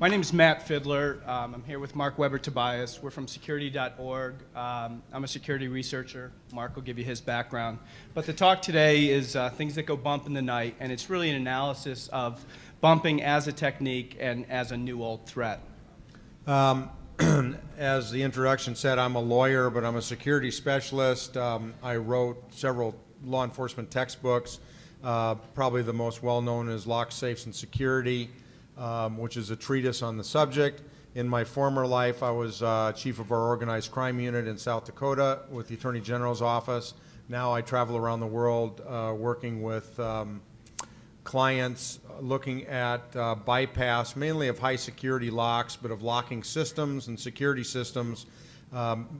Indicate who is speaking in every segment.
Speaker 1: My name is Matt Fiddler. I'm here with Mark Weber Tobias. We're from security.org. I'm a security researcher. Mark will give you his background. But the talk today is things that go bump in the night, and it's really an analysis of bumping as a technique and as a new old threat.
Speaker 2: As the introduction said, I'm a lawyer, but I'm a security specialist. I wrote several law enforcement textbooks. Probably the most well-known is Locks, Safes, and Security, which is a treatise on the subject. In my former life, I was chief of our organized crime unit in South Dakota with the Attorney General's office. Now I travel around the world working with clients looking at bypass, mainly of high security locks, but of locking systems and security systems,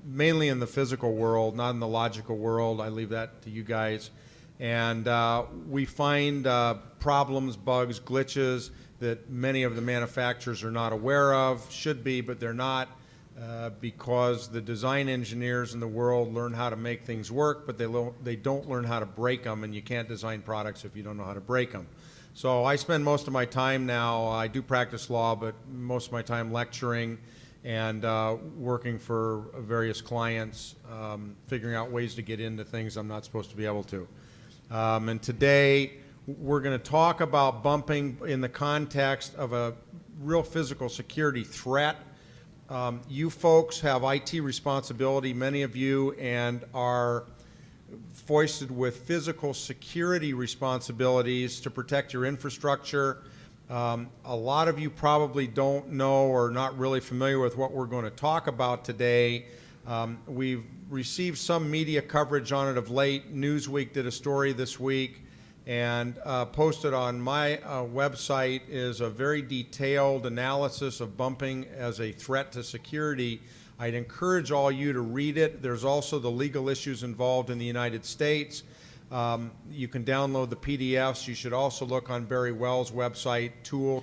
Speaker 2: mainly in the physical world, not in the logical world. I leave that to you guys. And we find problems, bugs, glitches that many of the manufacturers are not aware of, should be, but they're not, because the design engineers in the world learn how to make things work, but they don't learn how to break them, and you can't design products if you don't know how to break them. So I spend most of my time now, I do practice law, but most of my time lecturing and working for various clients, figuring out ways to get into things I'm not supposed to be able to. And today we're going to talk about bumping in the context of a real physical security threat. You folks have IT responsibility, many of you, and are foisted with physical security responsibilities to protect your infrastructure. A lot of you probably don't know or are not really familiar with what we're going to talk about today. We've received some media coverage on it of late. Newsweek did a story this week, and posted on my website is a very detailed analysis of bumping as a threat to security. I'd encourage all you to read it. There's also the legal issues involved in the United States. You can download the PDFs. You should also look on Barry Wells' website, tool.nl,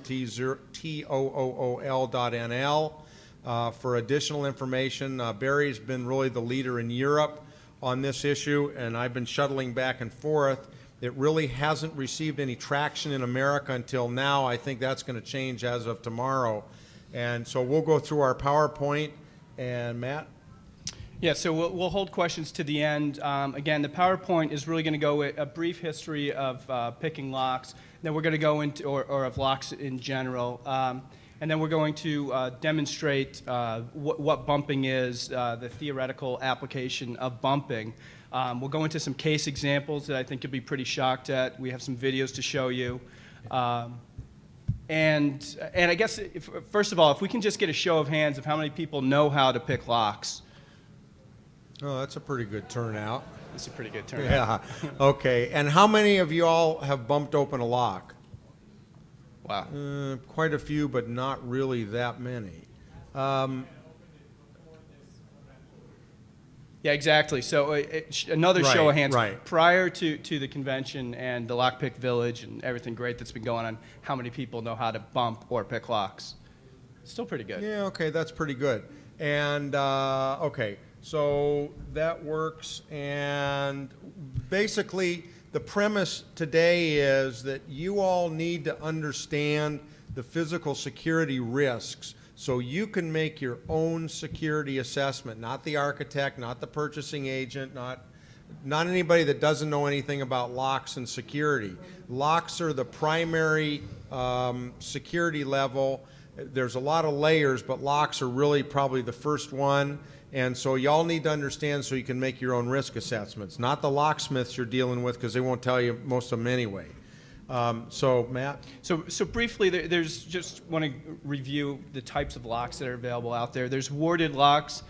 Speaker 2: for additional information. Barry's been really the leader in Europe on this issue, and I've been shuttling back and forth. It really hasn't received any traction in America until now. I think that's going to change as of tomorrow. And so we'll go through our PowerPoint. And Matt?
Speaker 1: Yeah, so we'll hold questions to the end. Again, the PowerPoint is really going to go with a brief history of picking locks. Then we're going to go into, or of locks in general. And then we're going to demonstrate what bumping is, the theoretical application of bumping. We'll go into some case examples that I think you'll be pretty shocked at. We have some videos to show you. And I guess, first of all, if we can just get a show of hands of how many people know how to pick locks.
Speaker 2: Oh, that's a pretty good turnout.
Speaker 1: That's a pretty good turnout.
Speaker 2: Yeah. Okay. And how many of you all have bumped open a lock?
Speaker 1: Wow.
Speaker 2: Quite a few, but not really that many.
Speaker 1: Yeah, exactly. So another show of hands.
Speaker 2: Right.
Speaker 1: Prior to the convention and the Lockpick Village and everything great that's been going on, how many people know how to bump or pick locks? Still pretty good.
Speaker 2: Yeah, okay, that's pretty good. And, okay, so that works. And basically, the premise today is that you all need to understand the physical security risks so you can make your own security assessment, not the architect, not the purchasing agent, not anybody that doesn't know anything about locks and security. Locks are the primary security level. There's a lot of layers, but locks are really probably the first one. And so y'all need to understand so you can make your own risk assessments, not the locksmiths you're dealing with, because they won't tell you most of them anyway. So Matt?
Speaker 1: So briefly, there's just want to review the types of locks that are available out there. There's warded locks.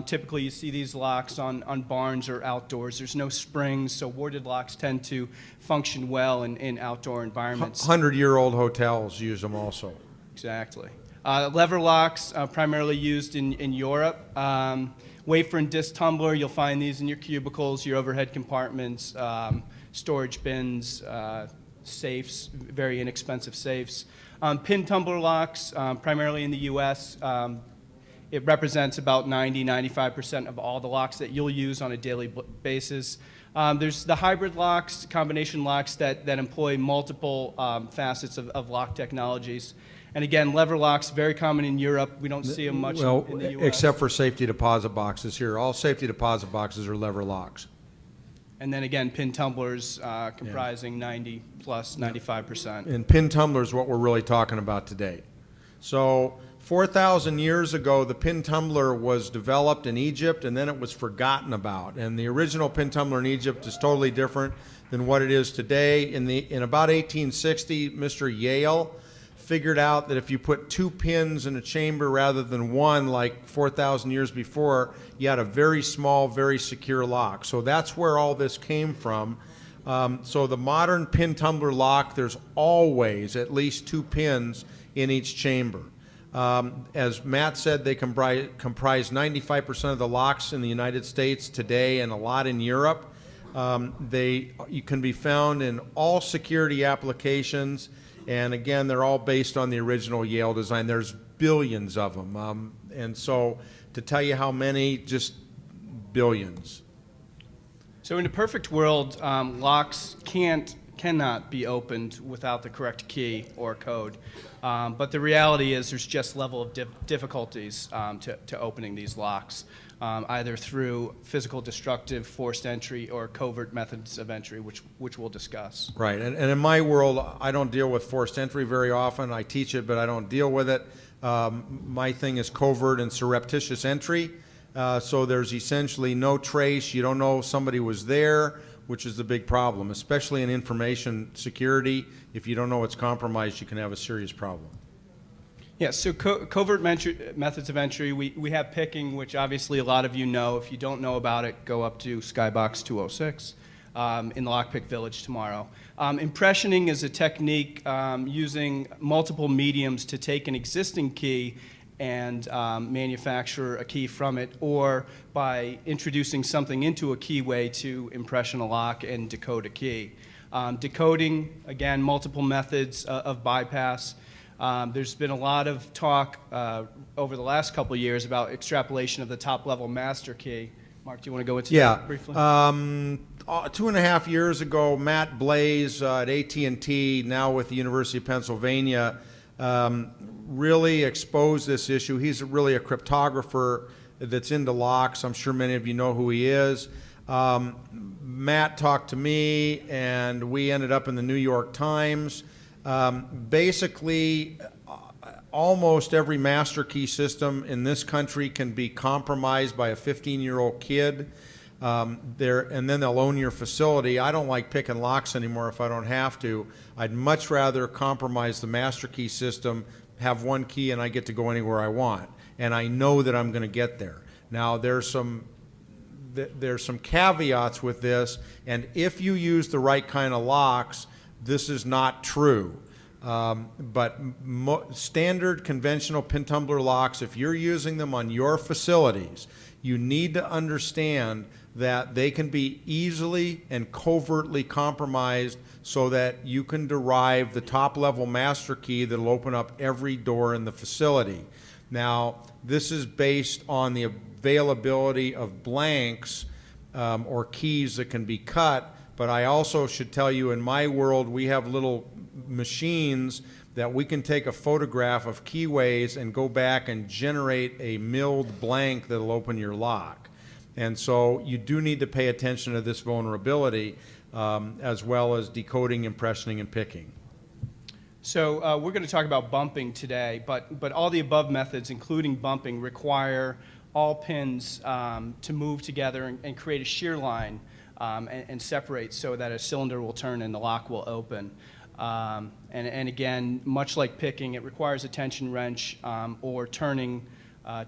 Speaker 1: Typically you see these locks on barns or outdoors. There's no springs, so warded locks tend to function well in outdoor environments.
Speaker 2: 100-year-old hotels use them also.
Speaker 1: Exactly. Lever locks, primarily used in Europe. Wafer and disc tumbler, you'll find these in your cubicles, your overhead compartments, storage bins, safes, very inexpensive safes. Pin tumbler locks, primarily in the U.S. It represents about 90–95% of all the locks that you'll use on a daily basis. There's the hybrid locks, combination locks that employ multiple facets of lock technologies. And again, lever locks, very common in Europe. We don't see them much
Speaker 2: Well,
Speaker 1: in the U.S.
Speaker 2: except for safety deposit boxes here. All safety deposit boxes are lever locks.
Speaker 1: And then again, pin tumblers comprising 95%.
Speaker 2: And pin tumbler is what we're really talking about today. So 4,000 years ago, the pin tumbler was developed in Egypt, and then it was forgotten about. And the original pin tumbler in Egypt is totally different than what it is today. In about 1860, Mr. Yale figured out that if you put 2 pins in a chamber rather than 1, like 4,000 years before, you had a very small, very secure lock. So that's where all this came from. So the modern pin tumbler lock, there's always at least 2 pins in each chamber. As Matt said, they comprise 95% of the locks in the United States today and a lot in Europe. You can be found in all security applications, and again, they're all based on the original Yale design. There's billions of them, and so to tell you how many, just billions.
Speaker 1: So in a perfect world, locks cannot be opened without the correct key or code. But the reality is there's just level of difficulties to opening these locks, either through physical destructive forced entry or covert methods of entry, which we'll discuss.
Speaker 2: Right, and in my world, I don't deal with forced entry very often. I teach it, but I don't deal with it. My thing is covert and surreptitious entry. So there's essentially no trace. You don't know somebody was there, which is the big problem, especially in information security. If you don't know it's compromised, you can have a serious problem.
Speaker 1: Yeah, so covert methods of entry, we have picking, which obviously a lot of you know. If you don't know about it, go up to Skybox 206 in the Lockpick Village tomorrow. Impressioning is a technique using multiple mediums to take an existing key and manufacture a key from it, or by introducing something into a keyway to impression a lock and decode a key. Decoding, again, multiple methods of bypass. There's been a lot of talk over the last couple of years about extrapolation of the top-level master key. Mark, do you want to go into that briefly?
Speaker 2: 2.5 years ago, Matt Blaze at AT&T, now with the University of Pennsylvania, really exposed this issue. He's really a cryptographer that's into locks. I'm sure many of you know who he is. Matt talked to me, and we ended up in the New York Times. Basically, almost every master key system in this country can be compromised by a 15-year-old kid. And then they'll own your facility. I don't like picking locks anymore if I don't have to. I'd much rather compromise the master key system, have one key, and I get to go anywhere I want. And I know that I'm going to get there. Now, there's some caveats with this, and if you use the right kind of locks, this is not true. But standard conventional pin tumbler locks, if you're using them on your facilities, you need to understand that they can be easily and covertly compromised so that you can derive the top-level master key that will open up every door in the facility. Now, this is based on the availability of blanks or keys that can be cut, but I also should tell you, in my world, we have little machines that we can take a photograph of keyways and go back and generate a milled blank that will open your lock. And so you do need to pay attention to this vulnerability as well as decoding, impressioning, and picking.
Speaker 1: So we're going to talk about bumping today, but all the above methods, including bumping, require all pins to move together and create a shear line and separate so that a cylinder will turn and the lock will open. And again, much like picking, it requires a tension wrench or turning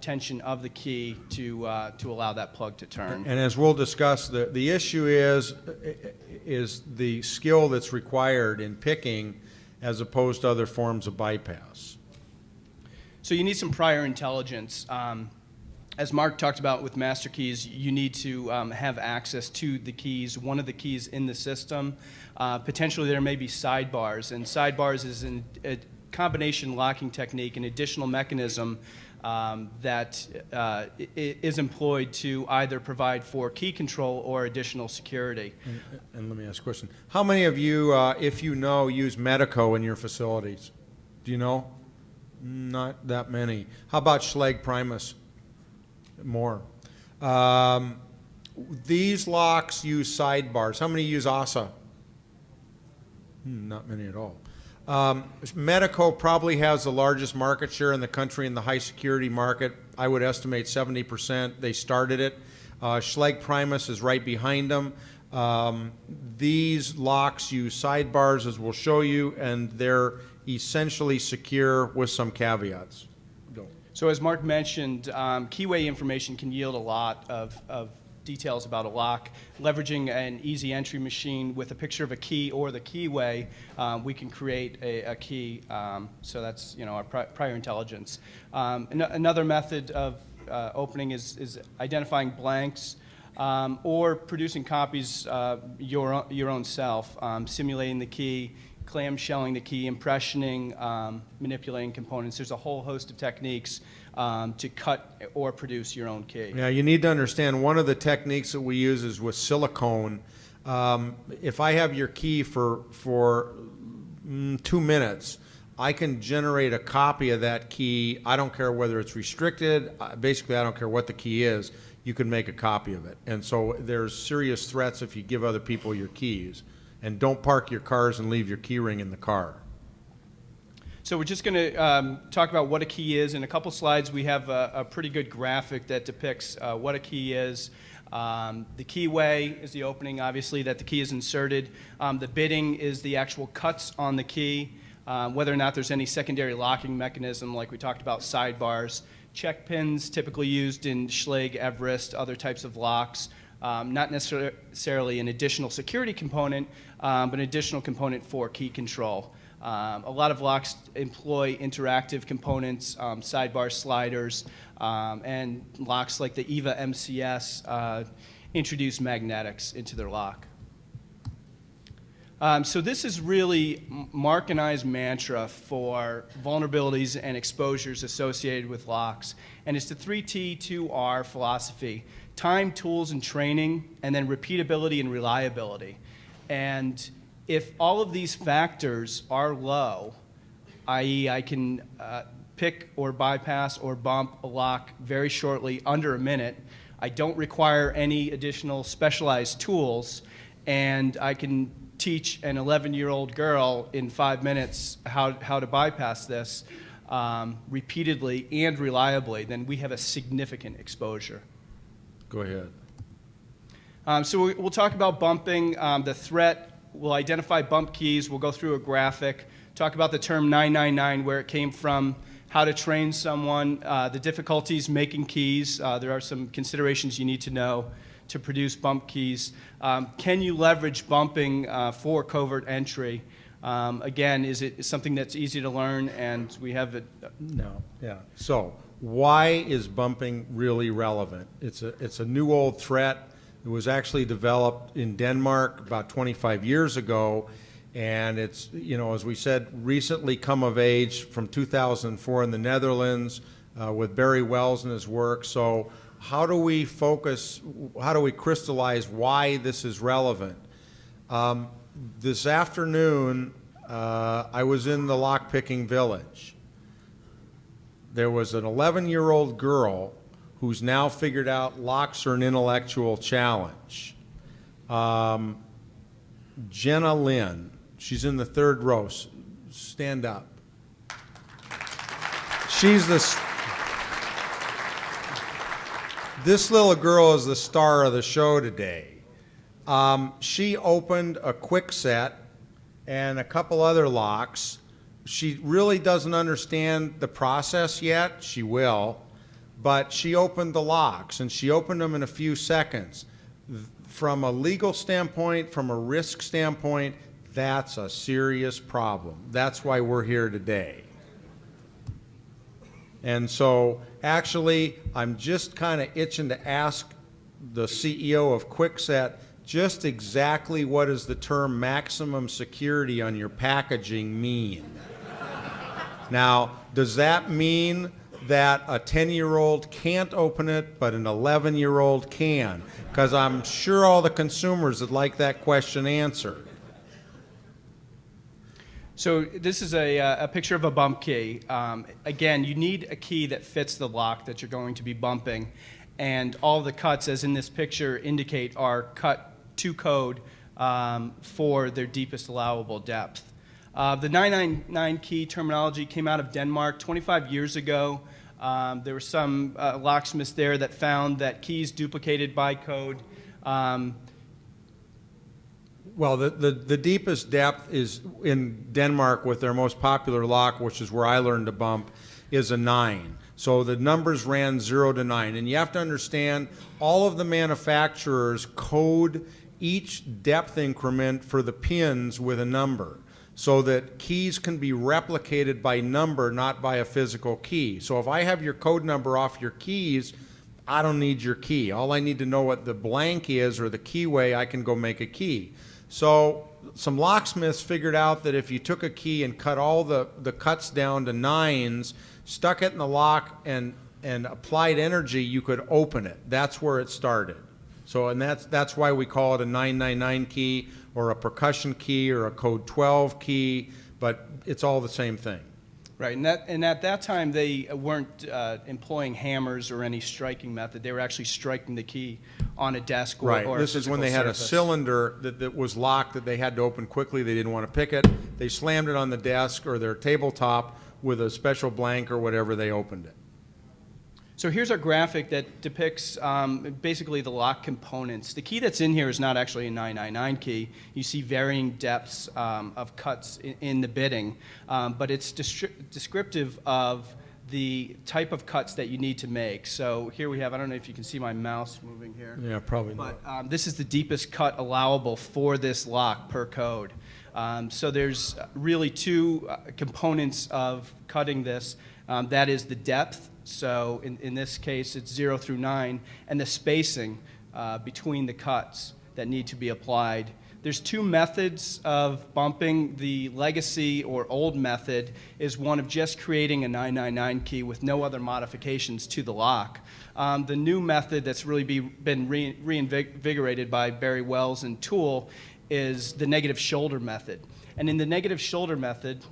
Speaker 1: tension of the key to allow that plug to turn.
Speaker 2: And as we'll discuss, the issue is the skill that's required in picking as opposed to other forms of bypass.
Speaker 1: So you need some prior intelligence. As Mark talked about with master keys, you need to have access to the keys, one of the keys in the system. Potentially there may be sidebars, and sidebars is a combination locking technique, an additional mechanism that is employed to either provide for key control or additional security.
Speaker 2: And let me ask a question. How many of you, if you know, use Medico in your facilities? Do you know? Not that many. How about Schlage Primus? More. Um, these locks use sidebars. How many use ASA? Not many at all. Medeco probably has the largest market share in the country in the high security market. I would estimate 70%. They started it. Schlage Primus is right behind them. These locks use sidebars, as we'll show you, and they're essentially secure with some caveats. Go.
Speaker 1: So as Mark mentioned, keyway information can yield a lot of details about a lock. Leveraging an easy entry machine with a picture of a key or the keyway, we can create a key. So that's our prior intelligence. Another method of opening is identifying blanks or producing copies your own self, simulating the key, clamshelling the key, impressioning, manipulating components. There's a whole host of techniques to cut or produce your own key.
Speaker 2: Yeah, you need to understand one of the techniques that we use is with silicone. If I have your key for 2 minutes, I can generate a copy of that key. I don't care whether it's restricted. Basically, I don't care what the key is. You can make a copy of it. And so there's serious threats if you give other people your keys. And don't park your cars and leave your key ring in the car.
Speaker 1: So we're just going to talk about what a key is. In a couple slides, we have a pretty good graphic that depicts what a key is. The keyway is the opening, obviously, that the key is inserted. The bitting is the actual cuts on the key, whether or not there's any secondary locking mechanism, like we talked about sidebars. Check pins, typically used in Schlage, Everest, other types of locks. Not necessarily an additional security component, but an additional component for key control. A lot of locks employ interactive components, sidebar sliders, and locks like the EVA MCS introduce magnetics into their lock. So this is really Mark and I's mantra for vulnerabilities and exposures associated with locks, and it's the 3T, 2R philosophy: time, tools, and training, and then repeatability and reliability. And if all of these factors are low, i.e. I can pick or bypass or bump a lock very shortly, under a minute, I don't require any additional specialized tools, and I can teach an 11-year-old girl in 5 minutes how to bypass this repeatedly and reliably, then we have a significant exposure.
Speaker 2: Go ahead.
Speaker 1: So we'll talk about bumping, the threat. We'll identify bump keys. We'll go through a graphic, talk about the term 999, where it came from, how to train someone, the difficulties making keys. There are some considerations you need to know to produce bump keys. Can you leverage bumping for covert entry? Again, is it something that's easy to learn, and we have it?
Speaker 2: No. Yeah. So why is bumping really relevant? It's a new old threat. It was actually developed in Denmark about 25 years ago, and it's, as we said, recently come of age from 2004 in the Netherlands with Barry Wells and his work. So how do we focus, how do we crystallize why this is relevant? This afternoon, I was in the lockpicking village. There was an 11-year-old girl who's now figured out locks are an intellectual challenge. Jenna Lynn, she's in the third row. Stand up. This little girl is the star of the show today. She opened a Kwikset and a couple other locks. She really doesn't understand the process yet. She will. But she opened the locks, and she opened them in a few seconds. From a legal standpoint, from a risk standpoint, that's a serious problem. That's why we're here today. And so, actually, I'm just kind of itching to ask the CEO of Kwikset just exactly what does the term maximum security on your packaging mean? Now, does that mean that a 10-year-old can't open it, but an 11-year-old can? Because I'm sure all the consumers would like that question answered.
Speaker 1: So this is a picture of a bump key. Again, you need a key that fits the lock that you're going to be bumping. And all the cuts, as in this picture, indicate are cut to code for their deepest allowable depth. The 999 key terminology came out of Denmark 25 years ago. There were some locksmiths there that found that keys duplicated by code.
Speaker 2: Well, the deepest depth is in Denmark with their most popular lock, which is where I learned to bump, is a 9. So the numbers ran 0 to 9. And you have to understand, all of the manufacturers code each depth increment for the pins with a number, so that keys can be replicated by number, not by a physical key. So if I have your code number off your keys, I don't need your key. All I need to know what the blank is or the keyway, I can go make a key. So some locksmiths figured out that if you took a key and cut all the cuts down to 9s, stuck it in the lock and applied energy, you could open it. That's where it started. So, and that's why we call it a 999 key or a percussion key or a code 12 key, but it's all the same thing.
Speaker 1: Right, and at that time they weren't employing hammers or any striking method. They were actually striking the key on a desk or,
Speaker 2: right.
Speaker 1: or
Speaker 2: This
Speaker 1: a
Speaker 2: is when
Speaker 1: physical
Speaker 2: they had
Speaker 1: surface.
Speaker 2: a cylinder that was locked that they had to open quickly. They didn't want to pick it. They slammed it on the desk or their tabletop with a special blank or whatever, they opened it.
Speaker 1: So here's our graphic that depicts basically the lock components. The key that's in here is not actually a 999 key. You see varying depths of cuts in the bitting, but it's descriptive of the type of cuts that you need to make. So here we have, I don't know if you can see my mouse moving here.
Speaker 2: Yeah, probably not.
Speaker 1: But this is the deepest cut allowable for this lock per code. So there's really two components of cutting this. That is the depth. So in this case, it's 0 through 9, and the spacing between the cuts that need to be applied. There's two methods of bumping. The legacy or old method is one of just creating a 999 key with no other modifications to the lock. The new method that's really been reinvigorated by Barry Wells and Toole is the negative shoulder method. And in the negative shoulder method,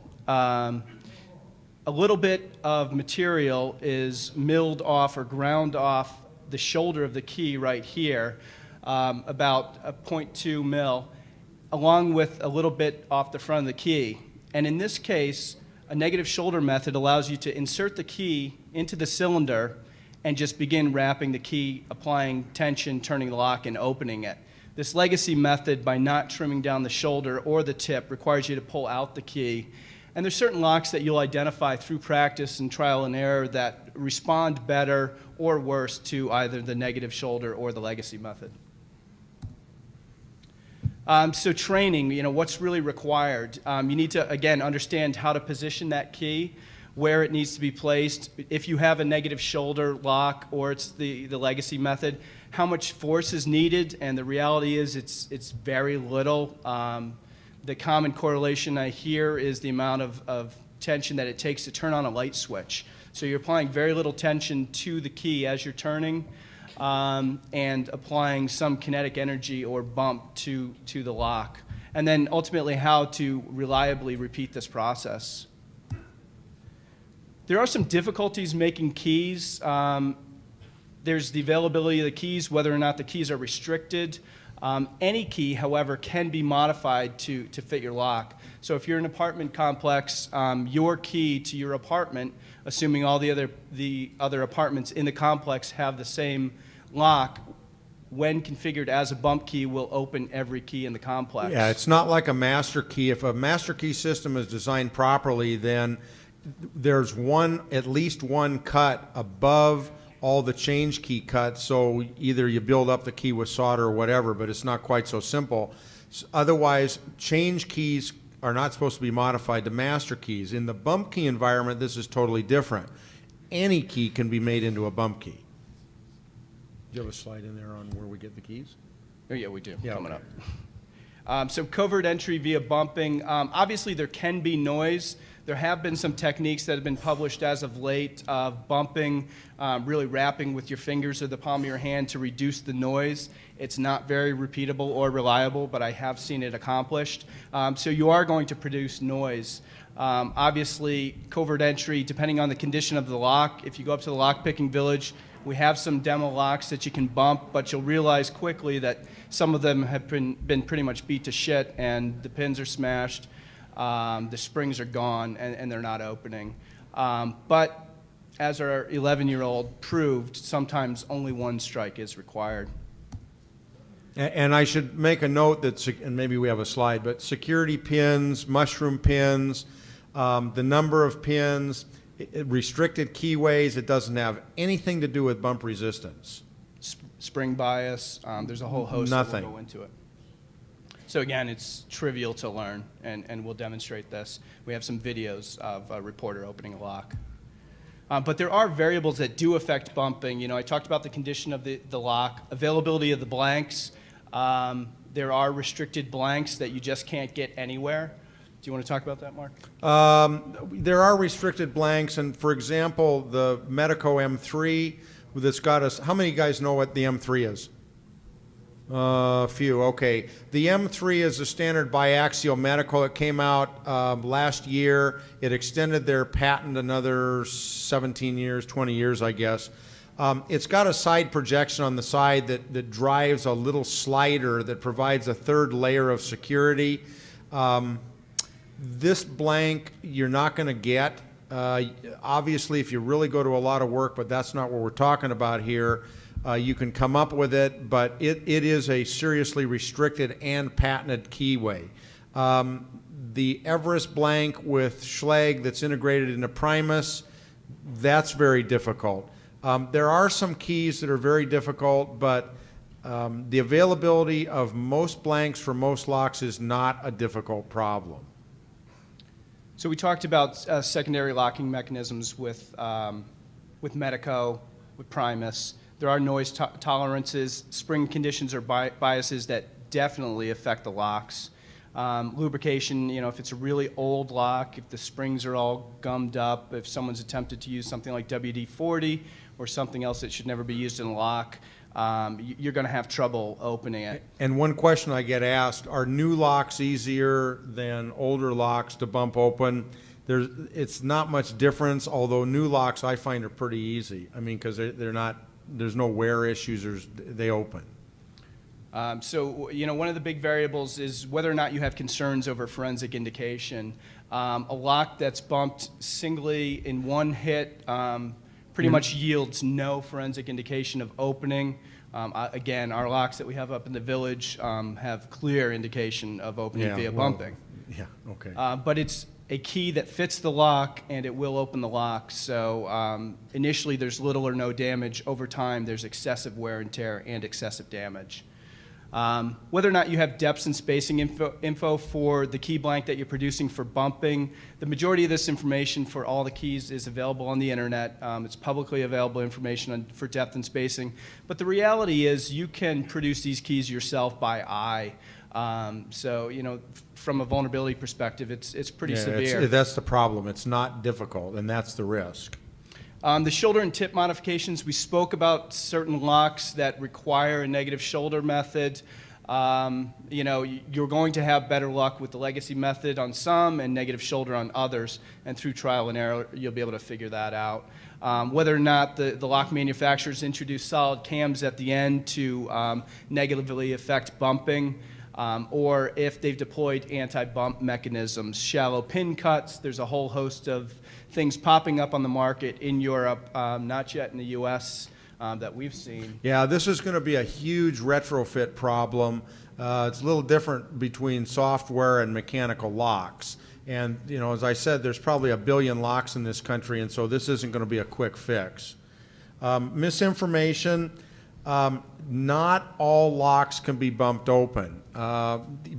Speaker 1: a little bit of material is milled off or ground off the shoulder of the key right here, about a 0.2 mil, along with a little bit off the front of the key. And in this case, a negative shoulder method allows you to insert the key into the cylinder and just begin wrapping the key, applying tension, turning the lock, and opening it. This legacy method, by not trimming down the shoulder or the tip, requires you to pull out the key. And there's certain locks that you'll identify through practice and trial and error that respond better or worse to either the negative shoulder or the legacy method. So training, what's really required? You need to, again, understand how to position that key, where it needs to be placed. If you have a negative shoulder lock or it's the legacy method, how much force is needed, and the reality is it's very little. The common correlation I hear is the amount of tension that it takes to turn on a light switch. So you're applying very little tension to the key as you're turning, and applying some kinetic energy or bump to the lock. And then ultimately how to reliably repeat this process. There are some difficulties making keys. There's the availability of the keys, whether or not the keys are restricted. Any key, however, can be modified to fit your lock. So if you're in an apartment complex, your key to your apartment, assuming all the other apartments in the complex have the same lock, when configured as a bump key, will open every key in the complex.
Speaker 2: Yeah, it's not like a master key. If a master key system is designed properly, then there's at least one cut above all the change key cuts, so either you build up the key with solder or whatever, but it's not quite so simple. Otherwise, change keys are not supposed to be modified to master keys. In the bump key environment, this is totally different. Any key can be made into a bump key. Do you have a slide in there on where we get the keys?
Speaker 1: Oh yeah, we do,
Speaker 2: Yeah,
Speaker 1: coming
Speaker 2: okay.
Speaker 1: So covert entry via bumping, obviously there can be noise. There have been some techniques that have been published as of late of bumping, really wrapping with your fingers or the palm of your hand to reduce the noise. It's not very repeatable or reliable, but I have seen it accomplished. So you are going to produce noise. Obviously, covert entry, depending on the condition of the lock, if you go up to the lock-picking village, we have some demo locks that you can bump, but you'll realize quickly that some of them have been pretty much beat to shit, and the pins are smashed, the springs are gone, and they're not opening. But as our 11-year-old proved, sometimes only one strike is required.
Speaker 2: And I should make a note that, and maybe we have a slide, but security pins, mushroom pins, the number of pins, restricted keyways, it doesn't have anything to do with bump resistance.
Speaker 1: Spring bias, there's a whole host that will go into it. So again, it's trivial to learn, and we'll demonstrate this. We have some videos of a reporter opening a lock. But there are variables that do affect bumping. You know, I talked about the condition of the lock, availability of the blanks. There are restricted blanks that you just can't get anywhere. Do you want to talk about that, Mark?
Speaker 2: There are restricted blanks, and for example, the Medeco M3 that's got us. How many guys know what the M3 is? A few, okay. The M3 is a standard biaxial Medeco. It came out last year. It extended their patent another 17 years, 20 years, I guess. It's got a side projection on the side that drives a little slider that provides a third layer of security. This blank you're not going to get. Obviously, if you really go to a lot of work, but that's not what we're talking about here, you can come up with it, but it is a seriously restricted and patented keyway. The Everest blank with Schlage that's integrated into Primus, that's very difficult. There are some keys that are very difficult, but the availability of most blanks for most locks is not a difficult problem.
Speaker 1: So we talked about secondary locking mechanisms with Medeco, with Primus. There are noise tolerances, spring conditions or biases that definitely affect the locks. Lubrication, you know, if it's a really old lock, if the springs are all gummed up, if someone's attempted to use something like WD-40 or something else that should never be used in a lock, you're going to have trouble opening it.
Speaker 2: And one question I get asked, are new locks easier than older locks to bump open? It's not much difference, although new locks I find are pretty easy. I mean, because they're not, there's no wear issues, they open.
Speaker 1: So, you know, one of the big variables is whether or not you have concerns over forensic indication. A lock that's bumped singly in one hit pretty much yields no forensic indication of opening. Again, our locks that we have up in the village have clear indication of opening via bumping.
Speaker 2: Yeah, okay.
Speaker 1: But it's a key that fits the lock, and it will open the lock. So initially, there's little or no damage. Over time, there's excessive wear and tear and excessive damage. Whether or not you have depths and spacing info for the key blank that you're producing for bumping, the majority of this information for all the keys is available on the internet. It's publicly available information for depth and spacing. But the reality is you can produce these keys yourself by eye. So, you know, from a vulnerability perspective, it's pretty severe.
Speaker 2: That's the problem. It's not difficult, and that's the risk.
Speaker 1: The shoulder and tip modifications, we spoke about certain locks that require a negative shoulder method. You know, you're going to have better luck with the legacy method on some and negative shoulder on others, and through trial and error, you'll be able to figure that out. Whether or not the lock manufacturers introduce solid cams at the end to negatively affect bumping, or if they've deployed anti-bump mechanisms, shallow pin cuts, there's a whole host of things popping up on the market in Europe, not yet in the U.S., that we've seen.
Speaker 2: Yeah, this is going to be a huge retrofit problem. It's a little different between software and mechanical locks. And, you know, as I said, there's probably 1 billion locks in this country, and so this isn't going to be a quick fix. Misinformation. Not all locks can be bumped open.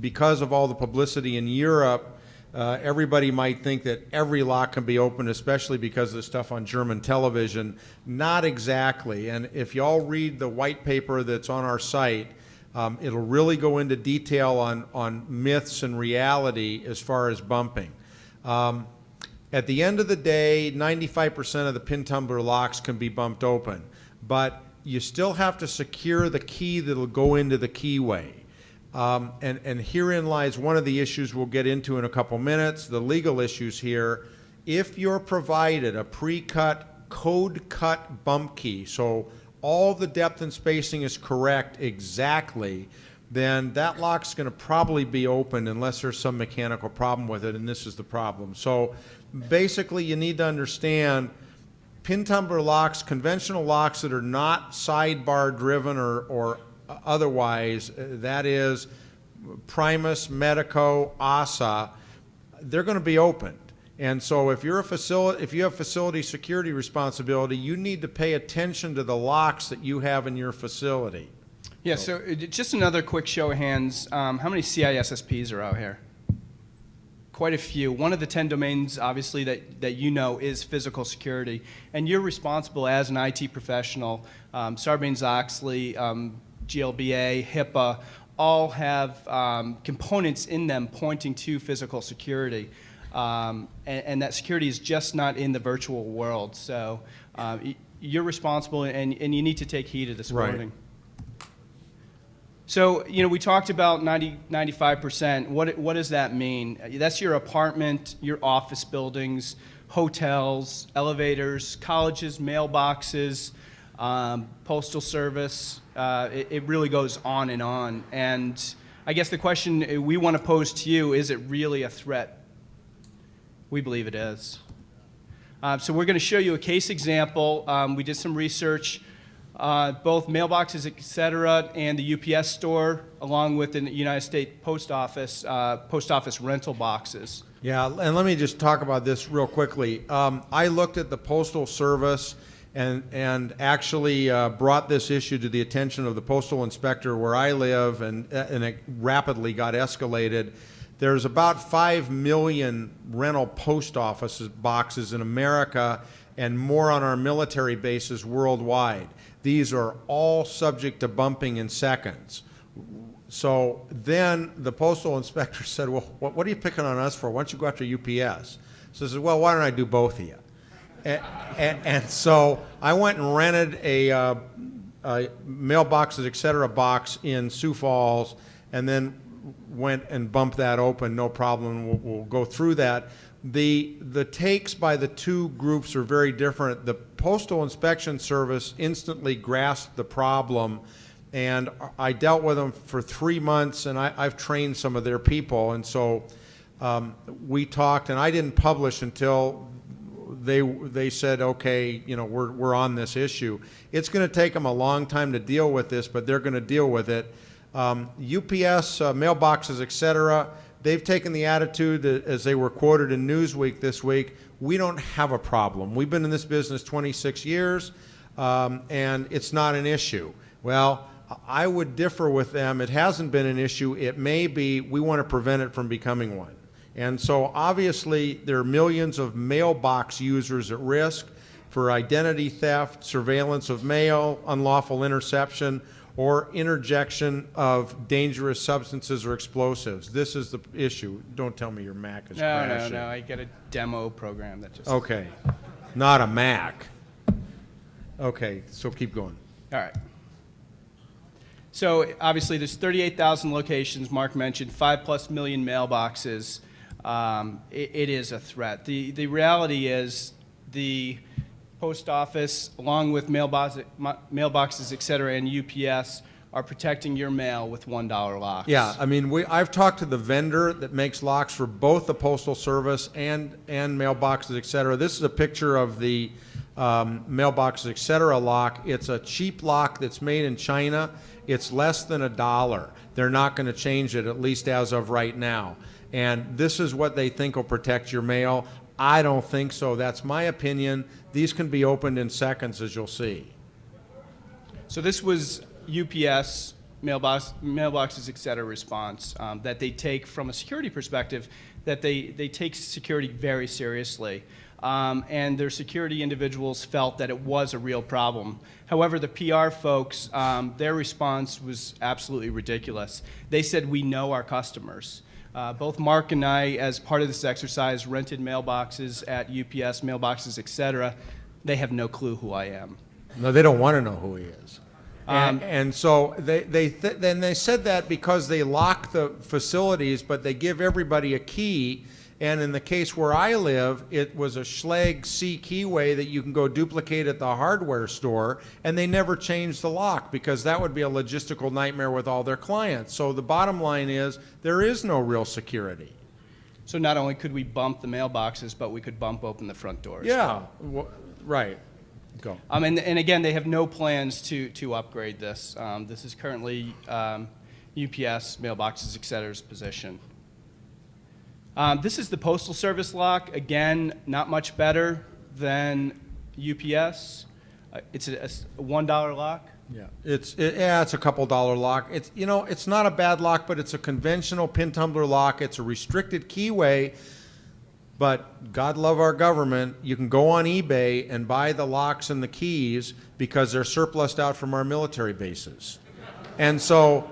Speaker 2: Because of all the publicity in Europe, everybody might think that every lock can be opened, especially because of the stuff on German television. Not exactly. And if you all read the white paper that's on our site, It'll really go into detail on myths and reality as far as bumping. At the end of the day, 95% of the pin tumbler locks can be bumped open, but you still have to secure the key that'll go into the keyway. And herein lies one of the issues we'll get into in a couple minutes, the legal issues here. If you're provided a pre-cut, code-cut bump key, so all the depth and spacing is correct exactly, then that lock's going to probably be opened unless there's some mechanical problem with it, and this is the problem. So basically you need to understand pin tumbler locks, conventional locks that are not sidebar driven or otherwise, that is Primus, Medico, ASA, they're going to be opened. And so if you have facility security responsibility, you need to pay attention to the locks that you have in your facility.
Speaker 1: Yeah, so just another quick show of hands. How many CISSPs are out here? Quite a few. One of the 10 domains, obviously, that you know is physical security. And you're responsible as an IT professional. Sarbanes-Oxley, GLBA, HIPAA, all have components in them pointing to physical security. And that security is just not in the virtual world. So you're responsible, and you need to take heed of this warning.
Speaker 2: Right.
Speaker 1: So, we talked about 95%. What does that mean? That's your apartment, your office buildings, hotels, elevators, colleges, mailboxes, postal service. It really goes on and on. And I guess the question we want to pose to you, is it really a threat? We believe it is. So we're going to show you a case example. We did some research, both mailboxes, et cetera, and the UPS store, along with the United States post office rental boxes.
Speaker 2: Yeah, and let me just talk about this real quickly. I looked at the Postal Service and actually brought this issue to the attention of the postal inspector where I live, and it rapidly got escalated. There's about 5 million rental post office boxes in America and more on our military bases worldwide. These are all subject to bumping in seconds. So then the postal inspector said, well, what are you picking on us for? Why don't you go after UPS? So I said, well, why don't I do both of you? And so I went and rented a mailboxes, et cetera, box in Sioux Falls, and then went and bumped that open, no problem. We'll go through that. The takes by the two groups are very different. The Postal Inspection Service instantly grasped the problem, and I dealt with them for 3 months, and I've trained some of their people, and so we talked, and I didn't publish until they said, okay, we're on this issue. It's going to take them a long time to deal with this, but they're going to deal with it. UPS, mailboxes, et cetera, they've taken the attitude that, as they were quoted in Newsweek this week, we don't have a problem. We've been in this business 26 years, and it's not an issue. Well, I would differ with them. It hasn't been an issue. It may be. We want to prevent it from becoming one. And so obviously there are millions of mailbox users at risk for identity theft, surveillance of mail, unlawful interception, or interjection of dangerous substances or explosives. This is the issue. Don't tell me your Mac is crashing.
Speaker 1: No. I get a demo program that just...
Speaker 2: Okay. Not a Mac. Okay, so keep going.
Speaker 1: All right. So obviously there's 38,000 locations, Mark mentioned, 5+ million mailboxes. It is a threat. The reality is the post office, along with mailboxes, et cetera, and UPS, are protecting your mail with $1 locks.
Speaker 2: Yeah, I mean, I've talked to the vendor that makes locks for both the Postal Service and mailboxes, et cetera. This is a picture of the mailboxes, et cetera lock. It's a cheap lock that's made in China. It's less than $1. They're not going to change it, at least as of right now. And this is what they think will protect your mail. I don't think so. That's my opinion. These can be opened in seconds, as you'll see.
Speaker 1: So this was UPS, mailboxes, et cetera, response that they take from a security perspective, that they take security very seriously. and their security individuals felt that it was a real problem. However, the PR folks, their response was absolutely ridiculous. They said, "We know our customers." Both Mark and I, as part of this exercise, rented mailboxes at UPS, mailboxes, etc. They have no clue who I am.
Speaker 2: No, they don't want to know who he is. And so then they said that because they lock the facilities, but they give everybody a key. And in the case where I live, it was a Schlage C keyway that you can go duplicate at the hardware store, and they never changed the lock because that would be a logistical nightmare with all their clients. So the bottom line is there is no real security.
Speaker 1: So not only could we bump the mailboxes, but we could bump open the front doors.
Speaker 2: Yeah, right. Go.
Speaker 1: And again, they have no plans to upgrade this. This is currently UPS, mailboxes, etc.'s position. This is the Postal Service lock. Again, not much better than UPS. It's a $1 lock.
Speaker 2: Yeah, it's a couple dollar lock. It's not a bad lock, but it's a conventional pin tumbler lock. It's a restricted keyway. But God love our government, you can go on eBay and buy the locks and the keys because they're surplused out from our military bases. And so,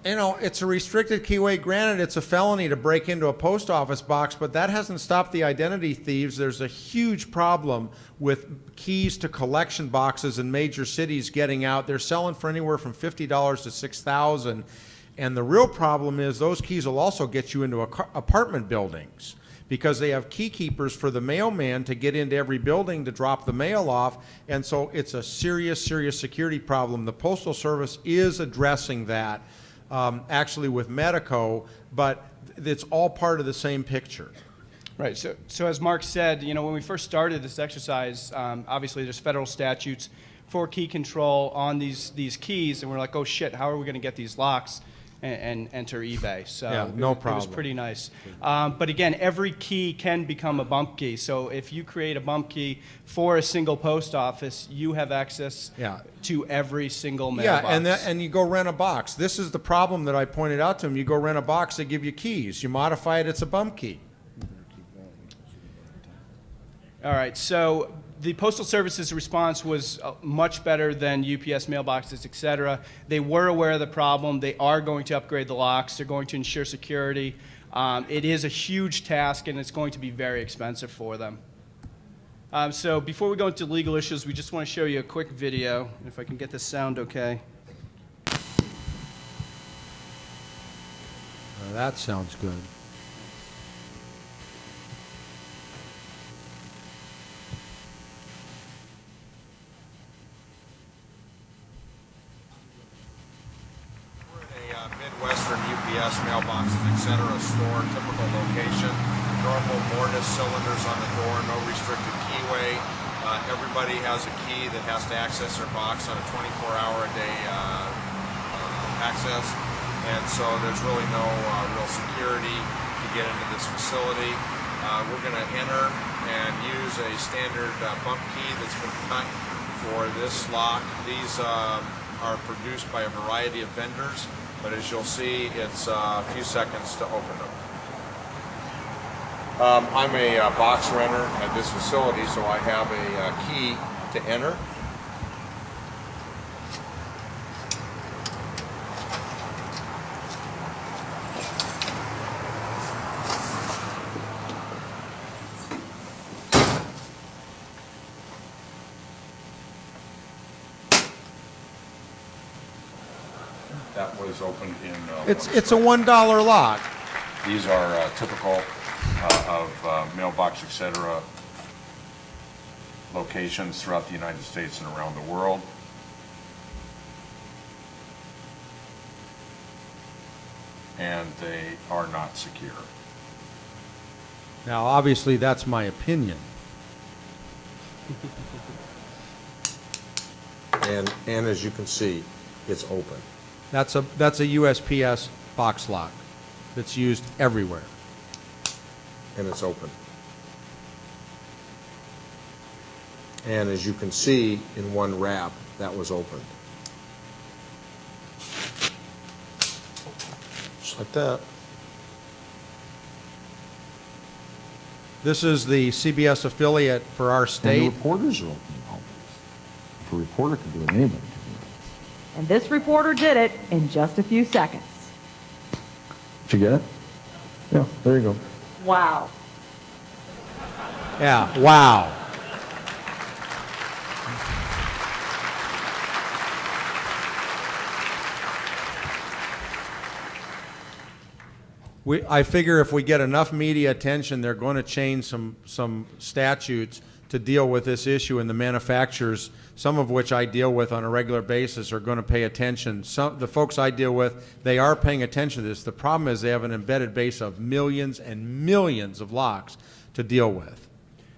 Speaker 2: it's a restricted keyway. Granted, it's a felony to break into a post office box, but that hasn't stopped the identity thieves. There's a huge problem with keys to collection boxes in major cities getting out. They're selling for anywhere from $50 to $6,000. And the real problem is those keys will also get you into apartment buildings, because they have key keepers for the mailman to get into every building to drop the mail off. And so it's a serious, serious security problem. The Postal Service is addressing that, actually with Medico, but it's all part of the same picture.
Speaker 1: Right. So as Mark said, when we first started this exercise, obviously there's federal statutes for key control on these keys, and we're like, oh shit, how are we going to get these locks and enter eBay? So
Speaker 2: yeah, no problem.
Speaker 1: It was pretty nice. But again, every key can become a bump key. So if you create a bump key for a single post office, you have access to every single mailbox.
Speaker 2: Yeah, and you go rent a box. This is the problem that I pointed out to him. You go rent a box, they give you keys. You modify it, it's a bump key.
Speaker 1: All right, so the Postal Service's response was much better than UPS mailboxes, et cetera. They were aware of the problem. They are going to upgrade the locks. They're going to ensure security. It is a huge task, and it's going to be very expensive for them. So before we go into legal issues, we just want to show you a quick video, if I can get this sound okay.
Speaker 2: That sounds good.
Speaker 3: Midwestern UPS mailboxes, etc. store, typical location, normal mortise cylinders on the door, no restricted keyway. Everybody has a key that has to access their box on a 24-hour-a-day access, and so there's really no real security to get into this facility. We're going to enter and use a standard bump key that's been cut for this lock. These are produced by a variety of vendors, but as you'll see, it's a few seconds to open them. I'm a box renter at this facility, so I have a key to enter. That was opened in...
Speaker 2: It's a $1 lock.
Speaker 3: These are typical of mailbox, etc. locations throughout the United States and around the world. And they are not secure.
Speaker 2: Now, obviously, that's my opinion.
Speaker 3: And as you can see, it's open.
Speaker 2: That's a USPS box lock that's used everywhere.
Speaker 3: And it's open. And as you can see, in one wrap, that was opened. Just like that.
Speaker 2: This is the CBS affiliate for our
Speaker 4: And the
Speaker 2: state.
Speaker 4: reporters are opening home base. If a reporter can do it, anybody can do
Speaker 5: And this reporter did it in just a few seconds.
Speaker 4: it. Did you get it? Yeah, there you go.
Speaker 5: Wow.
Speaker 2: Yeah, wow. I figure if we get enough media attention, they're going to change some statutes to deal with this issue, and the manufacturers, some of which I deal with on a regular basis, are going to pay attention. The folks I deal with, they are paying attention to this. The problem is they have an embedded base of millions and millions of locks to deal with.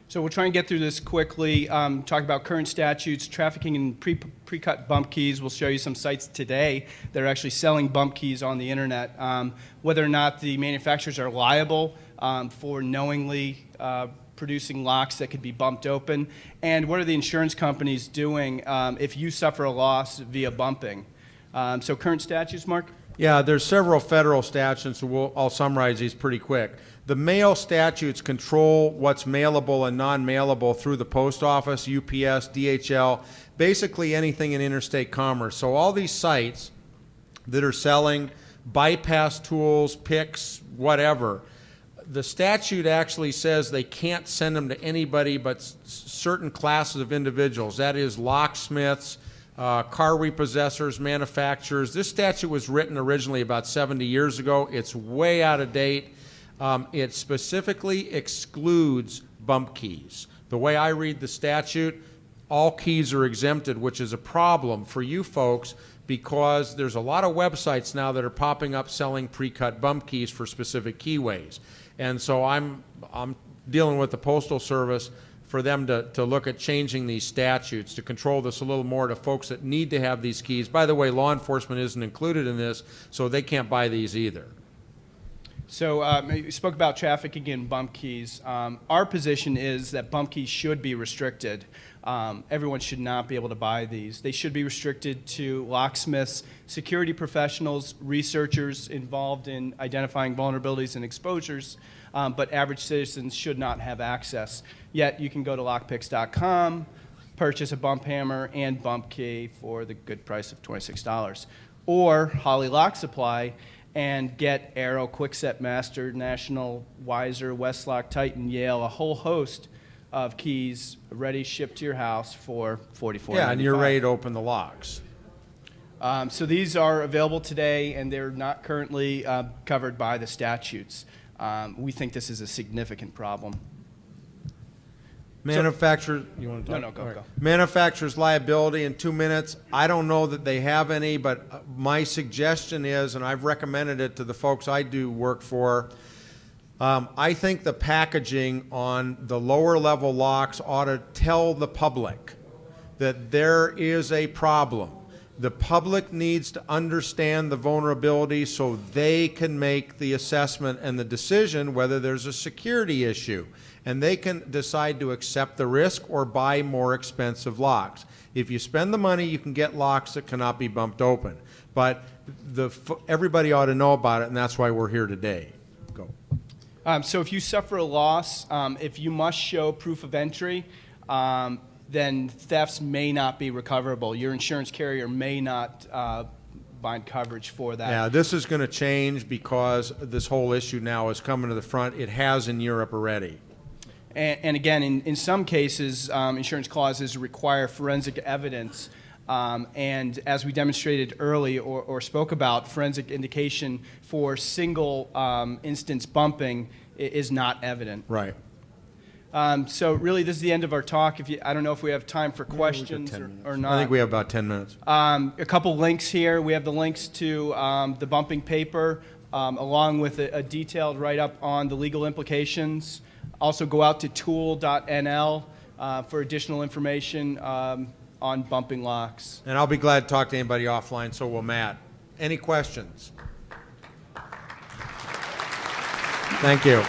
Speaker 1: So we'll try and get through this quickly. Talk about current statutes, trafficking in pre-cut bump keys. We'll show you some sites today that are actually selling bump keys on the internet. Whether or not the manufacturers are liable for knowingly producing locks that could be bumped open, and what are the insurance companies doing if you suffer a loss via bumping. So current statutes, Mark?
Speaker 2: Yeah, there's several federal statutes, so I'll summarize these pretty quick. The mail statutes control what's mailable and non-mailable through the post office, UPS, DHL, basically anything in interstate commerce. So all these sites that are selling bypass tools, picks, whatever, the statute actually says they can't send them to anybody but certain classes of individuals. That is locksmiths, car repossessors, manufacturers. This statute was written originally about 70 years ago. It's way out of date. It specifically excludes bump keys. The way I read the statute, all keys are exempted, which is a problem for you folks because there's a lot of websites now that are popping up selling pre-cut bump keys for specific keyways. And so I'm dealing with the Postal Service for them to look at changing these statutes to control this a little more to folks that need to have these keys. By the way, law enforcement isn't included in this, so they can't buy these either.
Speaker 1: So you spoke about trafficking in bump keys. Our position is that bump keys should be restricted. Everyone should not be able to buy these. They should be restricted to locksmiths, security professionals, researchers involved in identifying vulnerabilities and exposures, but average citizens should not have access. Yet you can go to lockpicks.com, purchase a bump hammer and bump key for the good price of $26. Or Holly Lock Supply and get Arrow, Kwikset Master, National, Weiser, Westlock, Titan, Yale, a whole host of keys ready shipped to your house for $44.95.
Speaker 2: Yeah, and you're ready to open the locks.
Speaker 1: So these are available today, and they're not currently covered by the statutes. We think this is a significant problem.
Speaker 2: Manufacturers, you want to talk?
Speaker 1: No, go,
Speaker 2: All right.
Speaker 1: go.
Speaker 2: Manufacturers' liability in 2 minutes. I don't know that they have any, but my suggestion is, and I've recommended it to the folks I do work for, I think the packaging on the lower level locks ought to tell the public that there is a problem. The public needs to understand the vulnerability so they can make the assessment and the decision whether there's a security issue. And they can decide to accept the risk or buy more expensive locks. If you spend the money, you can get locks that cannot be bumped open. But everybody ought to know about it, and that's why we're here today. Go.
Speaker 1: So if you suffer a loss, if you must show proof of entry, then thefts may not be recoverable. Your insurance carrier may not bind coverage for that.
Speaker 2: Yeah, this is going to change because this whole issue now is coming to the front. It has in Europe already.
Speaker 1: And again, in some cases, insurance clauses require forensic evidence. And as we demonstrated early or spoke about, forensic indication for single instance bumping is not evident.
Speaker 2: Right.
Speaker 1: So really, this is the end of our talk. I don't know if we have time for questions or not.
Speaker 2: I think we have about 10 minutes.
Speaker 1: A couple links here. We have the links to the bumping paper, along with a detailed write-up on the legal implications. Also go out to tool.nl for additional information on bumping locks.
Speaker 2: And I'll be glad to talk to anybody offline, so will Matt. Any questions? Thank you.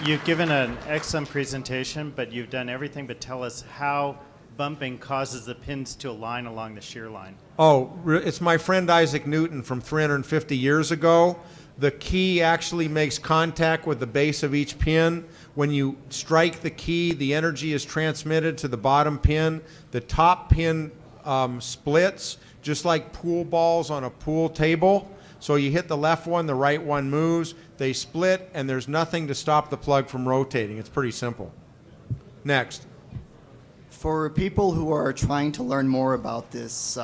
Speaker 6: You've given an excellent presentation, but you've done everything but tell us how bumping causes the pins to align along the shear line.
Speaker 2: Oh, it's my friend Isaac Newton from 350 years ago. The key actually makes contact with the base of each pin. When you strike the key, the energy is transmitted to the bottom pin. The top pin splits, just like pool balls on a pool table. So you hit the left one, the right one moves, they split, and there's nothing to stop the plug from rotating. It's pretty simple. Next.
Speaker 7: For people who are trying to learn more about this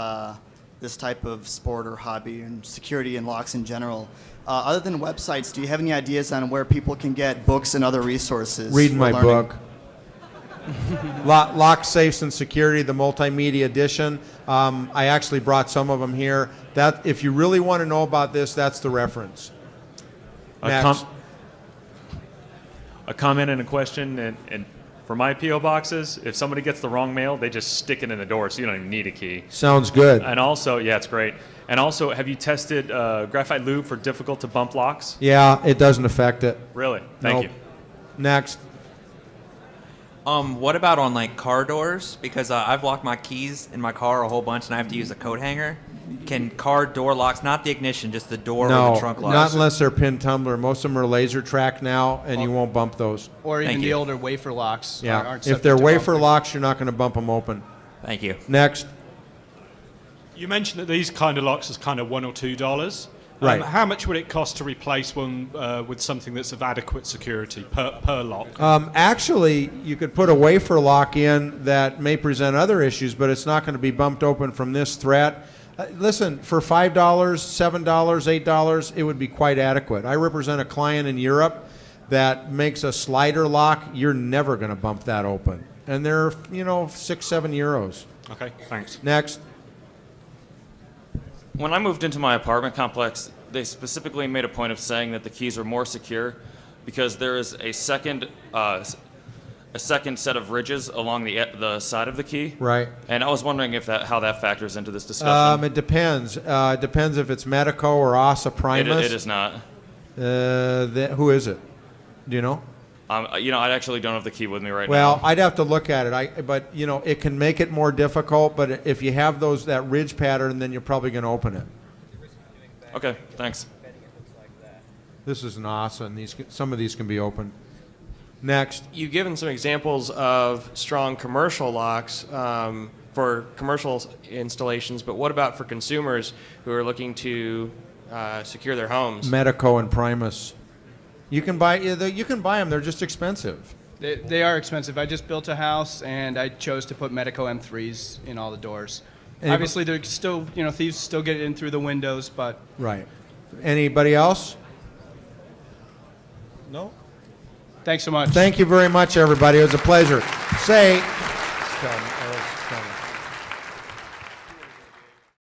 Speaker 7: this type of sport or hobby and security and locks in general, other than websites, do you have any ideas on where people can get books and other resources?
Speaker 2: Read
Speaker 7: for
Speaker 2: my
Speaker 7: learning?
Speaker 2: book. Lock, Safes, and Security, the multimedia edition. I actually brought some of them here. That, if you really want to know about this, that's the reference. Next.
Speaker 8: A comment and a question, and for my P.O. boxes, if somebody gets the wrong mail, they just stick it in the door, so you don't even need a key.
Speaker 2: Sounds good.
Speaker 8: And also, yeah, it's great. And also, have you tested graphite lube for difficult to bump locks?
Speaker 2: Yeah, it doesn't affect it.
Speaker 8: Really? Thank
Speaker 2: Nope.
Speaker 8: you.
Speaker 2: Next.
Speaker 9: What about on like car doors? Because I've locked my keys in my car a whole bunch, and I have to use a coat hanger. Can car door locks, not the ignition, just the door or
Speaker 2: No,
Speaker 9: the trunk locks?
Speaker 2: not unless they're pin tumbler. Most of them are laser track now, and you won't bump those.
Speaker 1: Or even
Speaker 9: Thank
Speaker 1: the
Speaker 9: you.
Speaker 1: older wafer locks.
Speaker 2: Yeah,
Speaker 1: aren't
Speaker 2: if
Speaker 1: subject
Speaker 2: they're
Speaker 1: to
Speaker 2: wafer
Speaker 1: bumping.
Speaker 2: locks, you're not going to bump them open.
Speaker 9: Thank you.
Speaker 2: Next.
Speaker 10: You mentioned that these kind of locks is kind of $1 or $2.
Speaker 2: Right.
Speaker 10: How much would it cost to replace one with something that's of adequate security per lock?
Speaker 2: Actually, you could put a wafer lock in that may present other issues, but it's not going to be bumped open from this threat. Listen, for $5, $7, $8, it would be quite adequate. I represent a client in Europe that makes a slider lock. You're never going to bump that open. And they're, you know, €6-7.
Speaker 10: Okay, thanks.
Speaker 2: Next.
Speaker 11: When I moved into my apartment complex, they specifically made a point of saying that the keys are more secure because there is a second set of ridges along the side of the key.
Speaker 2: Right.
Speaker 11: And I was wondering if how that factors into this discussion.
Speaker 2: It depends. It depends if it's Medico or Asa Primus.
Speaker 11: It is not.
Speaker 2: Who is it? Do you know?
Speaker 11: I actually don't have the key with me right now.
Speaker 2: Well, I'd have to look at it. But you know, it can make it more difficult. But if you have that ridge pattern, then you're probably going to open it.
Speaker 11: Okay, thanks.
Speaker 2: This is an Asa, and some of these can be opened. Next.
Speaker 12: You've given some examples of strong commercial locks for commercial installations, but what about for consumers who are looking to secure their homes?
Speaker 2: Medico and Primus. You can buy them. They're just expensive.
Speaker 1: They are expensive. I just built a house, and I chose to put Medico M3s in all the doors. Obviously, they're still, thieves still get in through the windows, but...
Speaker 2: Right. Anybody else?
Speaker 1: No. Thanks so much.
Speaker 2: Thank you very much, everybody. It was a pleasure.